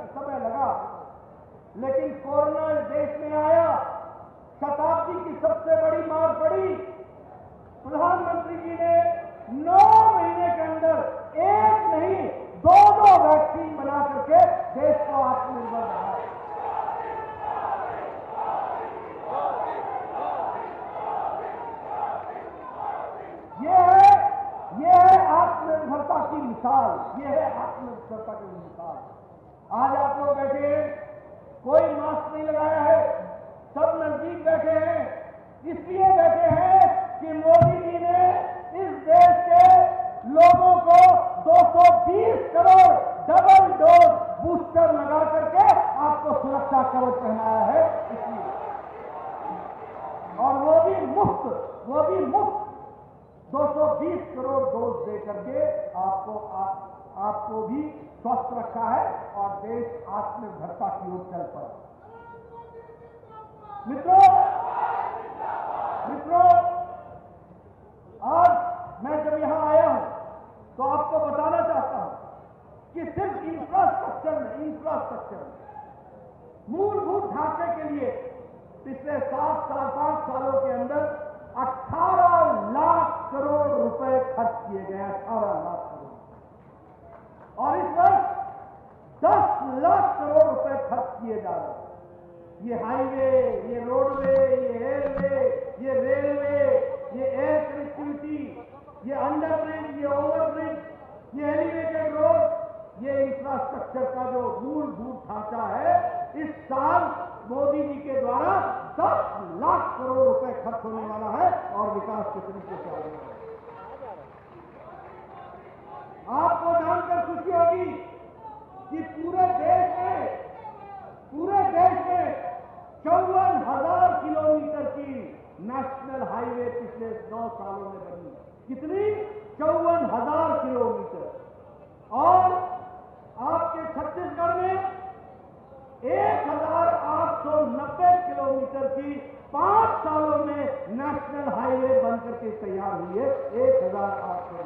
समय लगा, लेकिन कोरोना इस देश में आया, शताब्दी की सबसे बड़ी मार पड़ी। प्रधानमंत्री जी ने 9 महीने के अंदर एक नहीं 2 वैक्सीन बना करके देश को आत्मनिर्भर बनाया। ये है आत्मनिर्भरता की मिसाल, ये है आत्मनिर्भरता की मिसाल। आज आप लोग बैठे हैं, कोई मास्क नहीं लगाया है, सब नजदीक बैठे हैं, इसलिए बैठे हैं कि मोदी जी ने इस देश के लोगों को 220 करोड़ डबल डोज बूस्टर लगा करके आपको सुरक्षा कवच पहनाया है, इसलिए। और वो भी मुफ्त 220 करोड़ डोज दे करके आपको भी स्वस्थ रखा है और देश आत्मनिर्भरता की ओर चल पड़ा। मित्रों, आज मैं जब यहां आया हूं तो आपको बताना चाहता हूं कि सिर्फ इंफ्रास्ट्रक्चर मूलभूत ढांचे के लिए पिछले 5 सालों के अंदर 18 लाख करोड़ रुपए खर्च किए गए, 18 लाख करोड़। और इस वर्ष 10 लाख करोड़ रुपए खर्च किए जा रहे हैं। ये हाईवे, ये रोडवे, ये रेलवे, ये एयर कनेक्टिविटी, ये अंडरब्रिज, ये ओवरब्रिज, ये एलिवेटेड रोड, ये इंफ्रास्ट्रक्चर का जो मूलभूत ढांचा है, इस साल मोदी जी के द्वारा 10 लाख करोड़ रुपए खर्च होने वाला है और विकास के तरीके से आगे बढ़ेगा। आपको जानकर खुशी होगी कि पूरे देश में 54,000 किलोमीटर की नेशनल हाईवे पिछले 9 सालों में बनी। कितनी? 54,000 किलोमीटर। और आपके छत्तीसगढ़ में 1,890 किलोमीटर की 5 सालों में नेशनल हाईवे बनकर के तैयार हुई है। 1,800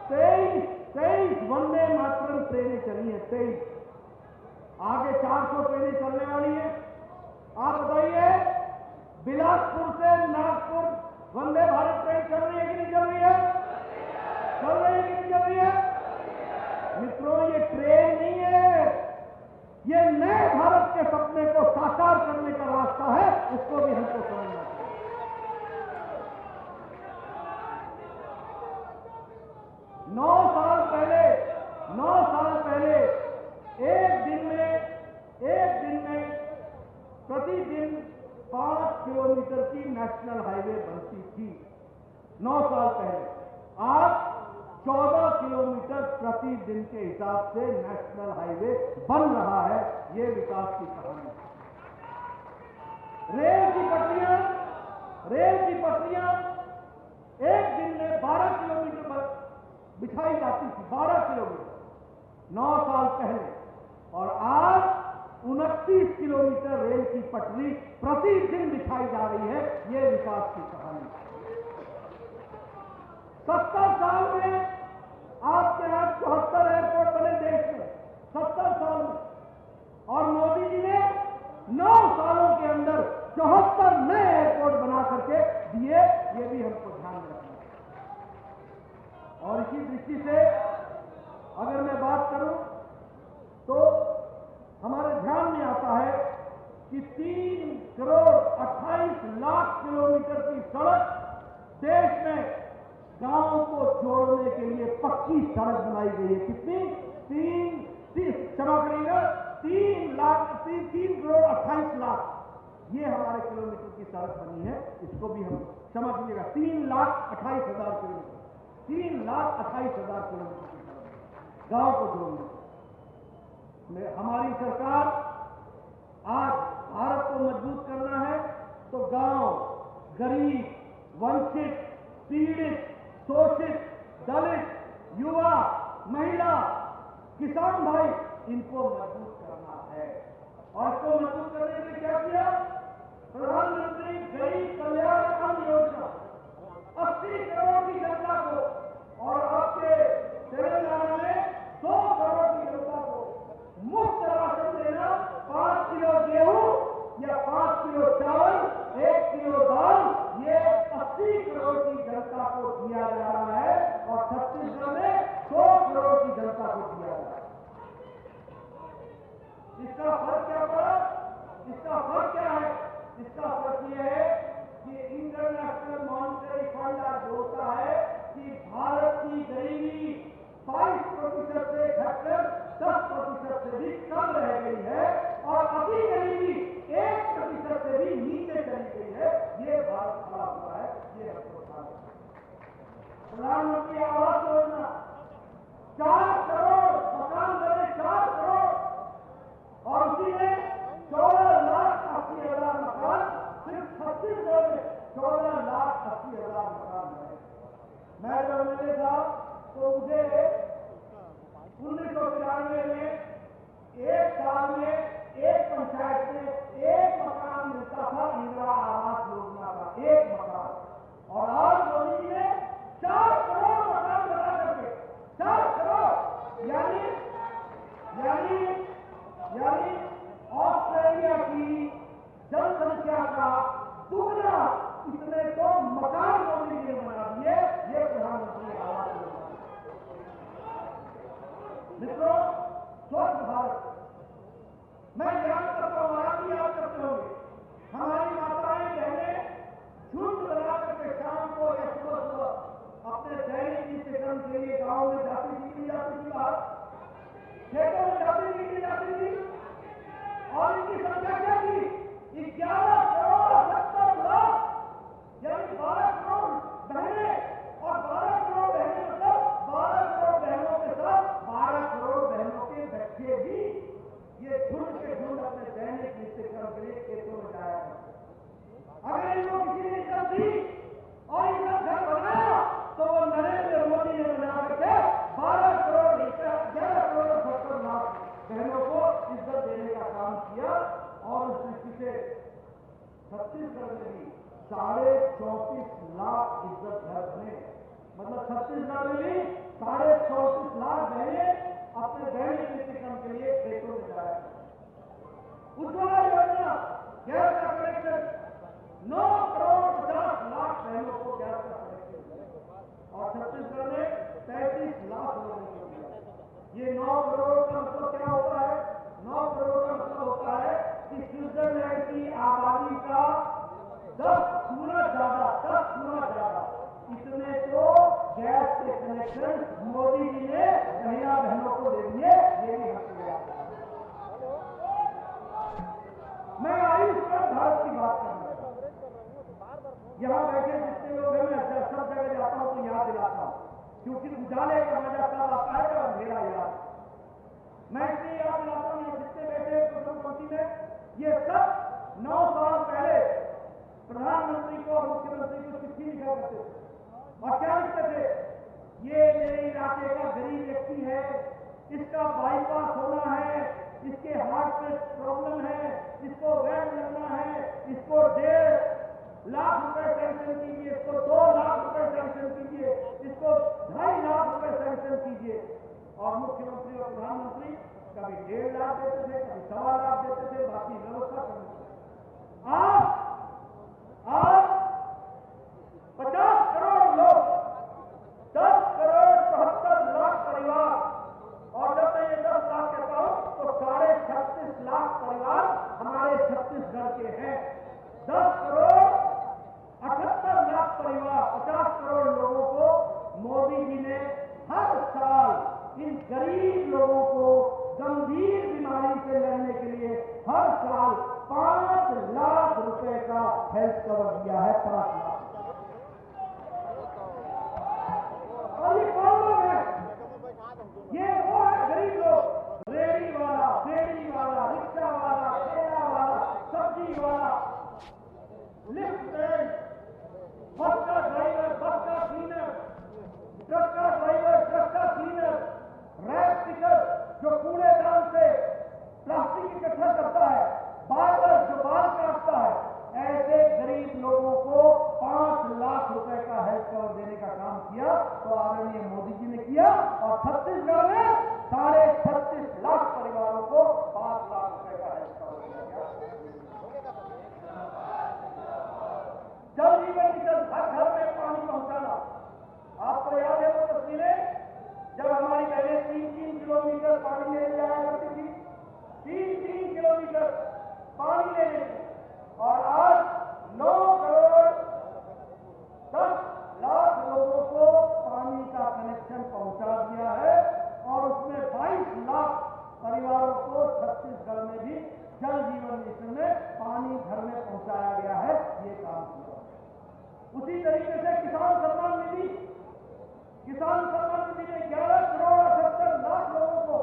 23 वंदे मातरम ट्रेनें चली हैं, 23। आगे 400 ट्रेनें चलने वाली है। आप बताइए, बिलासपुर से नागपुर वंदे भारत ट्रेन चल रही है कि नहीं चल रही है? चल रही है कि नहीं चल रही है? मित्रों, ये ट्रेन नहीं है, ये नए भारत के सपने को साकार करने का रास्ता है। इसको भी हमको समझना चाहिए। 9 साल पहले एक दिन में प्रतिदिन 5 किलोमीटर की नेशनल हाईवे बनती थी। 9 साल पहले। आज 14 किलोमीटर प्रतिदिन के हिसाब से नेशनल हाईवे बन रहा है। ये विकास की कहानी है। रेल की पटरियां एक दिन में 12 किलोमीटर पर बिछाई जाती थी, 12 किलोमीटर 9 साल पहले। और आज 29 किलोमीटर रेल की पटरी प्रतिदिन बिछाई जा रही है। ये विकास की कहानी है। 70 साल में आपके यहां 74 एयरपोर्ट बने देश में, 70 साल में। और मोदी जी ने 9 सालों के अंदर 74 नए एयरपोर्ट बना करके दिए। ये भी हमको ध्यान में रखना है। और इसी दृष्टि से अगर मैं बात करूं तो हमारे ध्यान में आता है कि 3 करोड़ 28 लाख किलोमीटर की सड़क देश में गांव को जोड़ने के लिए पक्की सड़क बनाई गई है। कितनी? 3 करोड़ 28 लाख ये हमारे किलोमीटर की सड़क बनी है। इसको भी हम क्षमा कीजिएगा, 3,28,000 किलोमीटर, 3,28,000 किलोमीटर की सड़क गांव को जोड़ने में। हमारी सरकार आज भारत को मजबूत करना है तो गांव, गरीब, वंचित, पीड़ित, शोषित, दलित, युवा, महिला, किसान भाई, इनको मजबूत करना है। और इसको मजबूत करने के लिए क्या किया? प्रधानमंत्री गरीब कल्याण अन्न योजना 80 करोड़ की जनता को, और आपके तेलंगाना गरीबी कम रह गई है और अति गरीबी 1% से भी नीचे चली गई है। ये भारत खड़ा हुआ है, ये प्रधानमंत्री आवास योजना 4 करोड़ मकान बने, 4 करोड़, और उसी में 14,80,000 मकान सिर्फ छत्तीसगढ़ में 14,80,000 मकान बने। मैं जब एमएलए था तो मुझे 1993 में एक साल में एक पंचायत में एक मकान मिलता था इंदिरा आवास योजना का, एक मकान। और आज मोदी जी ने 4 करोड़ मकान बना करके 4 करोड़ यानी ऑस्ट्रेलिया की जनसंख्या का दुगना इतने तो मकान मोदी जी ने बना दिए। ये प्रधानमंत्री आवास योजना। मित्रों, स्वच्छ भारत मैं याद करता हूं, आप भी याद करते होंगे, हमारी माताएं बहनें झुंड बना करके शाम को या सुबह सुबह अपने दैनिक नित्यक्रम के लिए गांव में जाती थी, बाहर खेतों में जाती थी और इनकी संख्या क्या थी? 11 करोड़ 70 लाख, यानी 12 करोड़ बहनें, और 12 करोड़ बहनें मतलब 12 करोड़ बहनों के साथ 12 करोड़ बहनों के बच्चे भी ये झुंड के झुंड अपने दैनिक नित्यक्रम के लिए खेतों में जाया करते। अगर इनको किसी ने इज्जत दी और इनका घर बनाया तो वो नरेंद्र मोदी ने बना करके 12 करोड़ 11 करोड़ 70 लाख बहनों को इज्जत देने का काम किया। और उस दृष्टि से छत्तीसगढ़ में भी 34.5 लाख इज्जत घर बने। मतलब छत्तीसगढ़ में भी 34.5 लाख बहनें अपने दैनिक नित्यक्रम के लिए खेतों में जाया। उज्ज्वला योजना गैस का कनेक्शन 9 करोड़ 50 लाख बहनों को गैस का कनेक्शन, और छत्तीसगढ़ में 35 लाख लोगों को दिया। ये 9 करोड़ का मतलब क्या होता है? 9 करोड़ का मतलब होता है कि स्विट्जरलैंड की आबादी का 10 गुना ज्यादा इतने तो गैस के कनेक्शन मोदी जी ने महिला बहनों को दे दिए। ये भी हक दिया। मैं आयुष्मान भारत की बात कर रहा हूं। यहां बैठे जितने लोग हैं, मैं सब जगह जाता हूं तो याद दिलाता हूं, क्योंकि उजाले का मजा तब आता है जब अंधेरा याद। मैं इसलिए याद दिलाता हूं, ये जितने बैठे प्रथम पंक्ति में, ये सब 9 साल पहले प्रधानमंत्री को और मुख्यमंत्री को चिट्ठी लिखा करते थे। और क्या लिखते थे? ये मेरे इलाके का गरीब व्यक्ति है, इसका बाईपास होना है, इसके हार्ट में प्रॉब्लम है, इसको वैन लगना है, इसको 1.5 लाख रुपए सैंक्शन कीजिए, इसको 2 लाख रुपए सैंक्शन कीजिए, इसको 2.5 लाख रुपए सैंक्शन कीजिए। और मुख्यमंत्री और प्रधानमंत्री कभी 1.5 लाख देते थे, कभी 1.25 लाख देते थे, बाकी व्यवस्था करनी थी। आज 50 करोड़ लोग, 10 करोड़ 74 लाख परिवार, और जब मैं ये 10 लाख कहता हूं तो 36.5 लाख परिवार हमारे छत्तीसगढ़ के हैं। 10 करोड़ 78 लाख परिवार, 50 करोड़ लोगों को मोदी जी ने हर साल, इन गरीब लोगों को गंभीर बीमारी से लड़ने के लिए हर साल 5 लाख रुपए का हेल्थ कवर दिया है। 5 लाख। और ये कौन लोग हैं? ये वो है गरीब लोग, रेहड़ी वाला, रिक्शा वाला, ठेला वाला, सब्जी वाला, लिफ्ट मैन, बस का ड्राइवर, बस का क्लीनर, ट्रक का ड्राइवर, ट्रक का क्लीनर, रैक पिकर जो कूड़ेदान से प्लास्टिक इकट्ठा करता है, बार्बर जो बाल काटता है, ऐसे गरीब लोगों को 5 लाख रुपए का हेल्थ कवर देने का काम किया तो आदरणीय मोदी जी ने किया। और छत्तीसगढ़ में 36.5 लाख परिवारों को 5 लाख रुपए का हेल्थ कवर दिया गया। जल जीवन मिशन, हर घर में पानी पहुंचाना। आपको याद है वो तस्वीरें जब हमारी बहनें 3-3 किलोमीटर पानी लेने जाया करती थी, 3-3 किलोमीटर पानी लेने की, और आज 9 करोड़ 10 लाख लोगों को पानी का कनेक्शन पहुंचा दिया है। और उसमें 22 लाख परिवारों को छत्तीसगढ़ में भी जल जीवन मिशन में पानी घर में पहुंचाया गया है। ये काम किया। उसी तरीके से किसान सम्मान निधि में 11 करोड़ 78 लाख लोगों को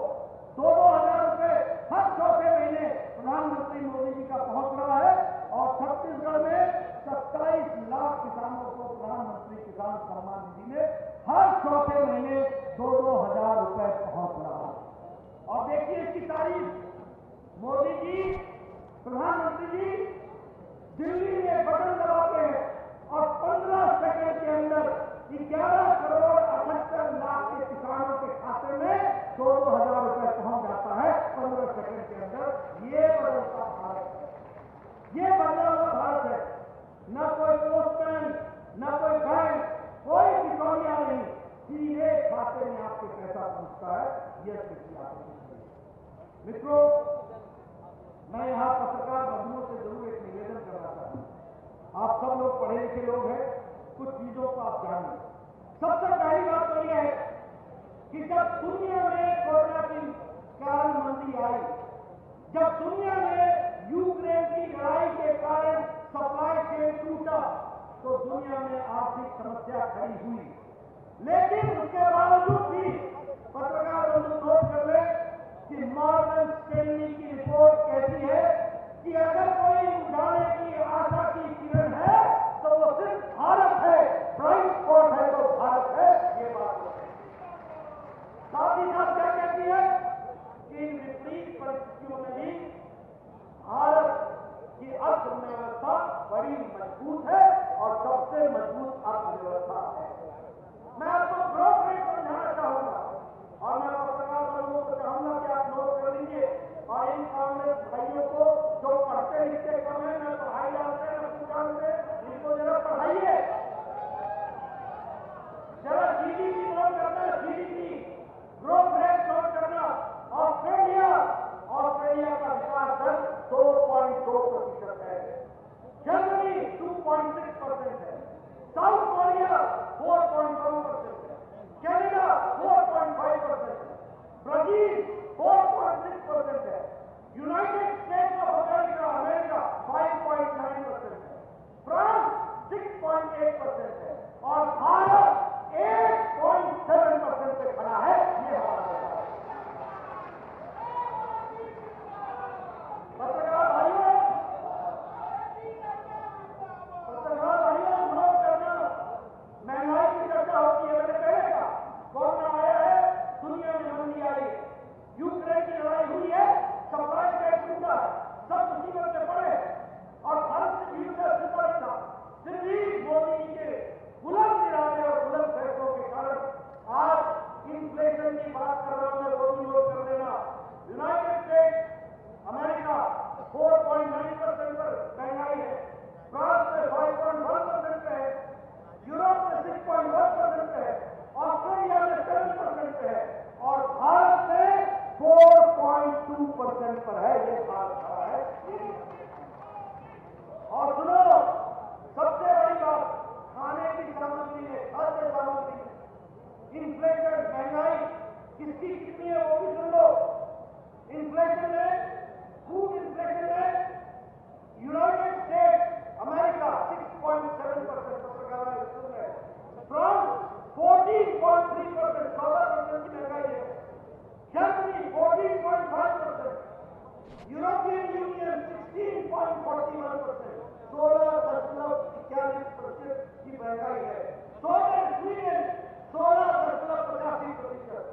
2,000 रुपए हर चौथे महीने प्रधानमंत्री मोदी जी का पहुंच रहा है और छत्तीसगढ़ में 27 लाख किसानों को प्रधानमंत्री किसान सम्मान निधि में हर चौथे महीने 2,000 रुपए पहुंच रहा है। और देखिए इसकी तारीफ मोदी जी, प्रधानमंत्री जी दिल्ली में बटन दबाते हैं और 15 सेकंड के अंदर 11 करोड़ 78 लाख के किसानों के खाते में 2,000 रुपए पहुंच जाता है 15 सेकंड के अंदर। ये बदलता भारत है, ये बदला हुआ भारत है। न कोई पोस्टमैन, न कोई बैंक, कोई बिचौलिया नहीं, सीधे खाते में आपके पैसा पहुंचता है। यह स्थिति आपकी। मित्रों, मैं यहां पत्रकार बंधुओं से जरूर एक निवेदन करना चाहता हूं। आप सब लोग पढ़े लिखे लोग हैं, कुछ चीजों को आप जानिए। सबसे पहली बात तो यह है कि जब दुनिया में कोरोना की कारण मंदी आई, जब दुनिया में यूक्रेन की लड़ाई के कारण सप्लाई चेन टूटा, तो दुनिया में आर्थिक समस्या खड़ी हुई। लेकिन उसके बावजूद भी पत्रकार बंधु नोट कर ले कि मॉर्गन स्टैनली की रिपोर्ट कहती है कि अगर कोई उजाले की आशा की किरण है तो वो सिर्फ भारत है, ब्राइट स्पॉट है तो भारत है। ये बात है। साथ ही साथ क्या कहती है कि इन विपरीत परिस्थितियों में भी भारत की अर्थव्यवस्था बड़ी मजबूत है और सबसे मजबूत अर्थव्यवस्था है। मैं आपको ग्रोथ रेट समझाना चाहूंगा और मैं पत्रकार बंधुओं को चाहूंगा कि आप नोट कर लीजिए और इन कांग्रेस भाइयों को जो पढ़ते लिखते कम है, न पढ़ाई जानते हैं, न कुछ जानते, इनको जरा पढ़ाइए। जरा जीडीपी नोट करना, जीडीपी ग्रोथ रेट नोट करना। ऑस्ट्रेलिया का विकास दर 2.2% है, जर्मनी 2.6% है, साउथ कोरिया 4.1% है, कनाडा 4.5% है, ब्राजील 4.6% है, यूनाइटेड स्टेट्स ऑफ अमेरिका 5.9% है, फ्रांस 6.8% है और भारत 8.7% पे खड़ा है। ये हमारा देश है। पत्रकार भाइयों नोट करना, महंगाई की चर्चा होती है। मैंने पहले कहा कोरोना आया है, दुनिया में मंदी आई है, यूक्रेन की लड़ाई हुई है, सप्लाई चेन टूटा है, सब मुसीबत में पड़े और भारत से भीड़ से सिपर था। फिर भी मोदी जी के बुलंद इरादे और बुलंद फैसलों के कारण आज इन्फ्लेशन की बात कर रहा हूं मैं, वो भी नोट कर लेना। यूनाइटेड स्टेट्स अमेरिका 4.9% पर महंगाई है, फ्रांस में 5.1% पे है, यूरोप में 6.1% पे है, ऑस्ट्रेलिया में 7% पे है और भारत में 4.2% पर है। ये भारत खड़ा है। और सुनो, सबसे बड़ी बात, खाने की सामग्री में, खाद्य सामग्री में इन्फ्लेशन, महंगाई किसकी कितनी है वो भी सुन लो। इन्फ्लेशन में, फूड इन्फ्लेशन में यूनाइटेड स्टेट्स अमेरिका 6.7%, फ्रांस 14.3%, 14% की महंगाई है, जर्मनी 14.5%, यूरोपियन यूनियन 16.41%, 16.41% की महंगाई है। स्वीडन 16.85%,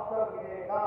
अवसर मिलेगा।